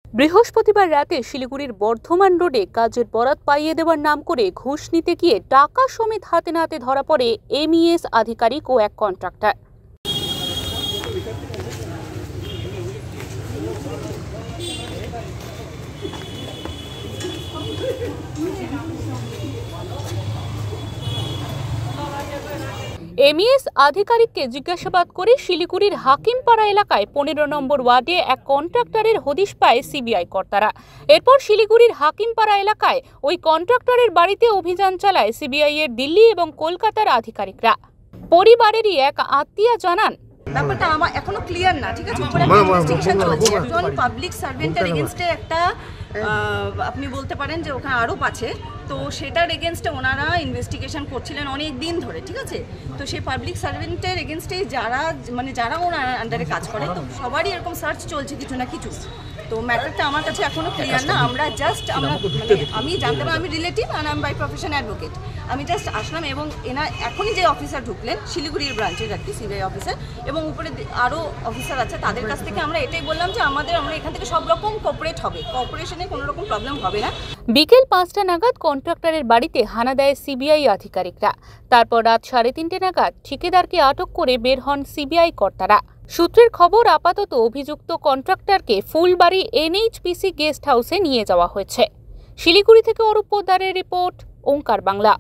বৃহস্পতিবার রাতে শিলিগুড়ির বর্ধমান রোডে কাজের বরাত পাইয়ে দেওয়ার নাম করে ঘুষ নিতে গিয়ে টাকা সমেত হাতে নাতে ধরা পড়ে এমইএস আধিকারিক ও এক কন্ট্রাক্টর। এমইএস আধিকারিককে জিজ্ঞাসাবাদ করে শিলিগুড়ির হাকিমপাড়া এলাকায় 15 নম্বর ওয়ার্ডে এক কন্ট্রাক্টরের হদিশ পায় সিবিআই কর্তারা। এরপর শিলিগুড়ির হাকিমপাড়া এলাকায় ওই কন্ট্রাক্টরের বাড়িতে অভিযান চালায় সিবিআই এর দিল্লি এবং কলকাতার আধিকারিকরা। পরিবারেরই এক আত্মীয় জানান, ব্যাপারটা আমার এখনো ক্লিয়ার না, ঠিক আছে? উপরে একটা ইনভেস্টিগেশন চলছে। একজন পাবলিক সার্ভেন্টের এগেইনস্টে একটা আপনি বলতে পারেন যে ওখানে আরোপ আছে, তো সেটার এগেইনস্টে ওনারা ইনভেস্টিগেশন করছিলেন অনেক দিন ধরে, ঠিক আছে? তো সেই পাবলিক সার্ভেন্টের এগেইনস্টে যারা ওনার আন্ডারে কাজ করে, তো সবারই এরকম সার্চ চলছে কিছু না কিছু। তো ম্যাটারটা আমার কাছে এখনো ক্লিয়ার না। আমি জানতে পারি, আমি রিলেটিভ আর আমি বাই প্রফেশন অ্যাডভোকেট। আমি জাস্ট আসলাম এবং এখনই যে অফিসার ঢুকলেন শিলিগুড়ির ব্রাঞ্চের একটি সিবিআই অফিসার এবং উপরে আরও অফিসার আছে, তাদের কাছ থেকে আমরা এটাই বললাম যে আমরা এখান থেকে সব রকম কোঅপারেট হবে, কোঅপারেশনে কোনো রকম প্রবলেম হবে না। বিকেল 5টা নাগাদ কন্ট্রাক্টরের বাড়িতে হানা দেয় সিবিআই আধিকারিকরা। তারপর রাত 3:30 নাগাদ ঠিকাদারকে আটক করে বের হন সিবিআই কর্তারা। সূত্রের খবর, আপাতত অভিযুক্ত কন্ট্রাক্টরকে ফুলবাড়ি এনএইচপিসি গেস্ট হাউসে নিয়ে যাওয়া হয়েছে। শিলিগুড়ি থেকে অরূপ পোদ্দারের রিপোর্ট, ওঙ্কার বাংলা।